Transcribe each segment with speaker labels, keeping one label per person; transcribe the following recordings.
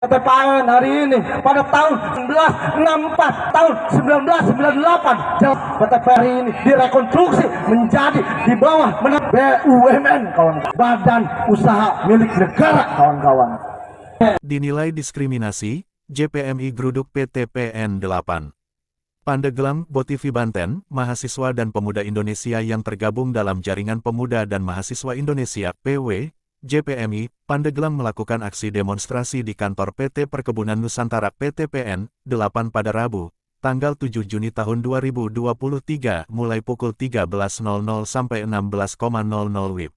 Speaker 1: PTPN hari ini pada tahun 1964 tahun 1998 PTPN hari ini direkonstruksi menjadi di bawah BUMN, kawan, badan usaha milik negara, kawan-kawan.
Speaker 2: Dinilai diskriminasi, JPMI geruduk PTPN 8. Pandeglang, Botivi Banten, mahasiswa dan pemuda Indonesia yang tergabung dalam Jaringan Pemuda dan Mahasiswa Indonesia (PW) JPMI, Pandeglang melakukan aksi demonstrasi di kantor PT Perkebunan Nusantara PTPN 8 pada Rabu, tanggal 7 Juni tahun 2023 mulai pukul 13.00 sampai 16.00 WIB.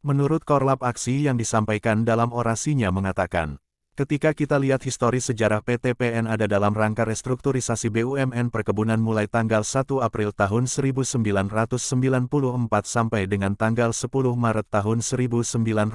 Speaker 2: Menurut Korlap aksi yang disampaikan dalam orasinya mengatakan, ketika kita lihat histori sejarah PTPN ada dalam rangka restrukturisasi BUMN perkebunan mulai tanggal 1 April tahun 1994 sampai dengan tanggal 10 Maret tahun 1996,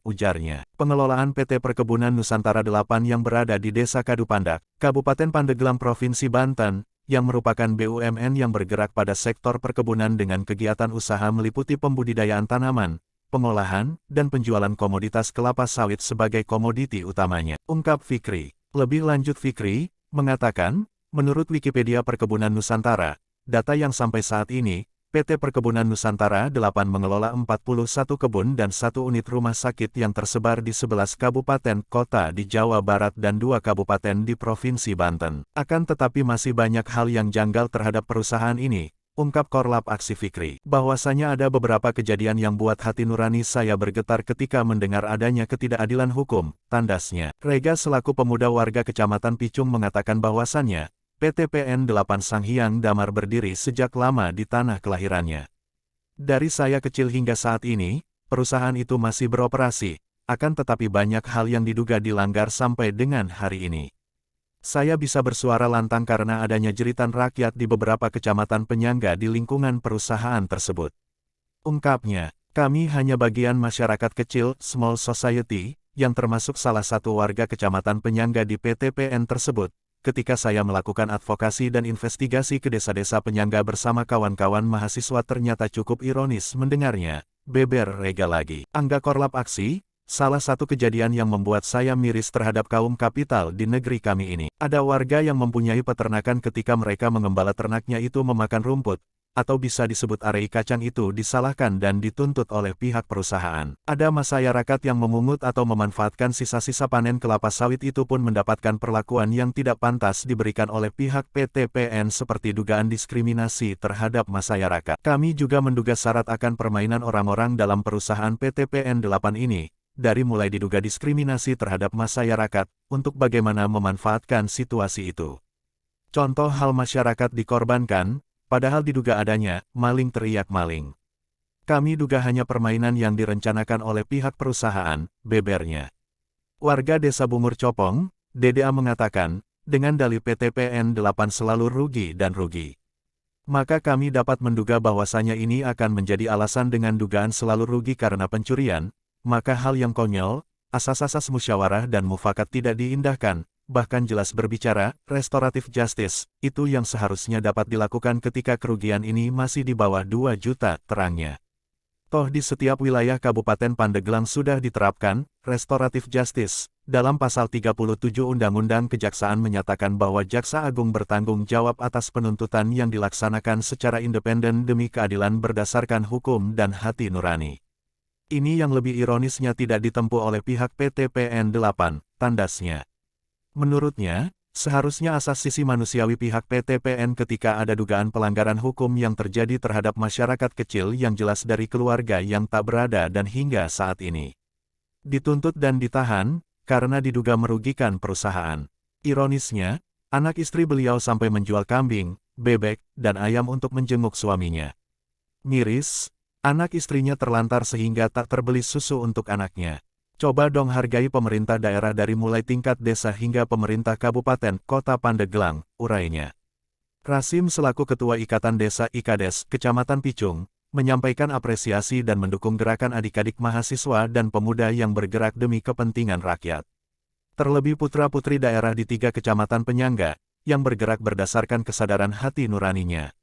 Speaker 2: ujarnya. Pengelolaan PT Perkebunan Nusantara 8 yang berada di Desa Kadupandak, Kabupaten Pandeglang, Provinsi Banten, yang merupakan BUMN yang bergerak pada sektor perkebunan dengan kegiatan usaha meliputi pembudidayaan tanaman, pengolahan, dan penjualan komoditas kelapa sawit sebagai komoditi utamanya, ungkap Fikri. Lebih lanjut Fikri, mengatakan, menurut Wikipedia Perkebunan Nusantara, data yang sampai saat ini, PT Perkebunan Nusantara 8 mengelola 41 kebun dan 1 unit rumah sakit yang tersebar di 11 kabupaten kota di Jawa Barat dan 2 kabupaten di Provinsi Banten. Akan tetapi masih banyak hal yang janggal terhadap perusahaan ini, ungkap Korlap aksi Fikri. Bahwasanya ada beberapa kejadian yang buat hati nurani saya bergetar ketika mendengar adanya ketidakadilan hukum, tandasnya. Rega selaku pemuda warga Kecamatan Picung mengatakan bahwasannya, PTPN 8 Sanghyang Damar berdiri sejak lama di tanah kelahirannya. Dari saya kecil hingga saat ini, perusahaan itu masih beroperasi, akan tetapi banyak hal yang diduga dilanggar sampai dengan hari ini. Saya bisa bersuara lantang karena adanya jeritan rakyat di beberapa kecamatan penyangga di lingkungan perusahaan tersebut. Ungkapnya, kami hanya bagian masyarakat kecil, small society, yang termasuk salah satu warga kecamatan penyangga di PTPN tersebut. Ketika saya melakukan advokasi dan investigasi ke desa-desa penyangga bersama kawan-kawan mahasiswa ternyata cukup ironis mendengarnya, beber Rega lagi. Angga Korlap aksi, salah satu kejadian yang membuat saya miris terhadap kaum kapital di negeri kami ini. Ada warga yang mempunyai peternakan ketika mereka mengembala ternaknya itu memakan rumput, atau bisa disebut arei kacang itu disalahkan dan dituntut oleh pihak perusahaan. Ada masyarakat yang memungut atau memanfaatkan sisa-sisa panen kelapa sawit itu pun mendapatkan perlakuan yang tidak pantas diberikan oleh pihak PTPN seperti dugaan diskriminasi terhadap masyarakat. Kami juga menduga syarat akan permainan orang-orang dalam perusahaan PTPN 8 ini, dari mulai diduga diskriminasi terhadap masyarakat, untuk bagaimana memanfaatkan situasi itu. Contoh hal masyarakat dikorbankan, padahal diduga adanya, maling teriak maling. Kami duga hanya permainan yang direncanakan oleh pihak perusahaan, bebernya. Warga Desa Bungur Copong, DDA mengatakan, dengan dalih PTPN 8 selalu rugi dan rugi. Maka kami dapat menduga bahwasanya ini akan menjadi alasan dengan dugaan selalu rugi karena pencurian, maka hal yang konyol, asas-asas musyawarah dan mufakat tidak diindahkan, bahkan jelas berbicara, restoratif justice, itu yang seharusnya dapat dilakukan ketika kerugian ini masih di bawah 2 juta, terangnya. Toh di setiap wilayah Kabupaten Pandeglang sudah diterapkan, restoratif justice. Dalam pasal 37 Undang-Undang Kejaksaan menyatakan bahwa Jaksa Agung bertanggung jawab atas penuntutan yang dilaksanakan secara independen demi keadilan berdasarkan hukum dan hati nurani. Ini yang lebih ironisnya tidak ditempuh oleh pihak PTPN 8, tandasnya. Menurutnya, seharusnya asas sisi manusiawi pihak PTPN ketika ada dugaan pelanggaran hukum yang terjadi terhadap masyarakat kecil yang jelas dari keluarga yang tak berada dan hingga saat ini dituntut dan ditahan, karena diduga merugikan perusahaan. Ironisnya, anak istri beliau sampai menjual kambing, bebek, dan ayam untuk menjenguk suaminya. Miris, anak istrinya terlantar sehingga tak terbeli susu untuk anaknya. Coba dong hargai pemerintah daerah dari mulai tingkat desa hingga pemerintah kabupaten, kota Pandeglang, urainya. Rasim selaku Ketua Ikatan Desa IKADES, Kecamatan Picung, menyampaikan apresiasi dan mendukung gerakan adik-adik mahasiswa dan pemuda yang bergerak demi kepentingan rakyat. Terlebih putra-putri daerah di 3 kecamatan penyangga, yang bergerak berdasarkan kesadaran hati nuraninya.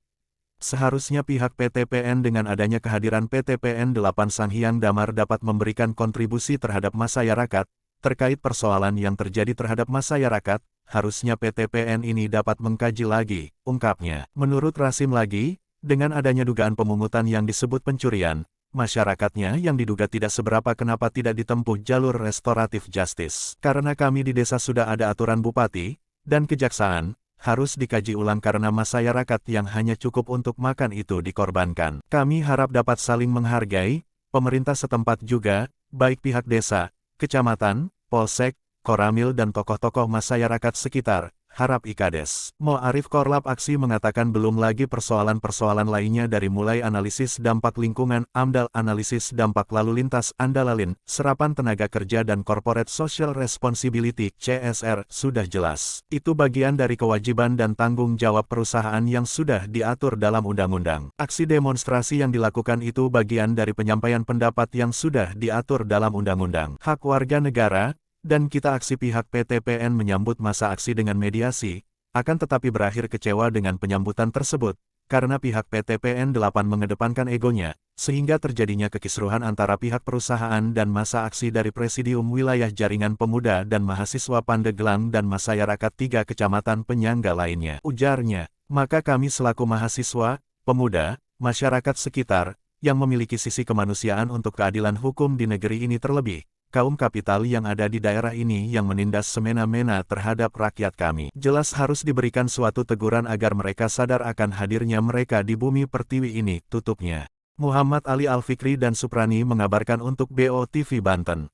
Speaker 2: Seharusnya pihak PTPN dengan adanya kehadiran PTPN 8 Sanghyang Damar dapat memberikan kontribusi terhadap masyarakat, terkait persoalan yang terjadi terhadap masyarakat, harusnya PTPN ini dapat mengkaji lagi, ungkapnya. Menurut Rasim lagi, dengan adanya dugaan pemungutan yang disebut pencurian, masyarakatnya yang diduga tidak seberapa kenapa tidak ditempuh jalur restoratif justice. Karena kami di desa sudah ada aturan bupati dan kejaksaan, harus dikaji ulang karena masyarakat yang hanya cukup untuk makan itu dikorbankan. Kami harap dapat saling menghargai, pemerintah setempat juga, baik pihak desa, kecamatan, polsek, koramil dan tokoh-tokoh masyarakat sekitar, harap IKADES. Mo Arif Korlap Aksi mengatakan belum lagi persoalan-persoalan lainnya dari mulai analisis dampak lingkungan, AMDAL, analisis dampak lalu lintas, ANDALALIN, serapan tenaga kerja dan Corporate Social Responsibility, CSR, sudah jelas. Itu bagian dari kewajiban dan tanggung jawab perusahaan yang sudah diatur dalam undang-undang. Aksi demonstrasi yang dilakukan itu bagian dari penyampaian pendapat yang sudah diatur dalam undang-undang. Hak warga negara, dan kita aksi pihak PTPN menyambut masa aksi dengan mediasi, akan tetapi berakhir kecewa dengan penyambutan tersebut, karena pihak PTPN 8 mengedepankan egonya, sehingga terjadinya kekisruhan antara pihak perusahaan dan masa aksi dari Presidium Wilayah Jaringan Pemuda dan Mahasiswa Pandeglang dan masyarakat 3 kecamatan penyangga lainnya. Ujarnya, maka kami selaku mahasiswa, pemuda, masyarakat sekitar, yang memiliki sisi kemanusiaan untuk keadilan hukum di negeri ini terlebih, kaum kapital yang ada di daerah ini yang menindas semena-mena terhadap rakyat kami. Jelas harus diberikan suatu teguran agar mereka sadar akan hadirnya mereka di bumi pertiwi ini, tutupnya. Muhammad Ali Al-Fikri dan Suprani mengabarkan untuk BO TV Banten.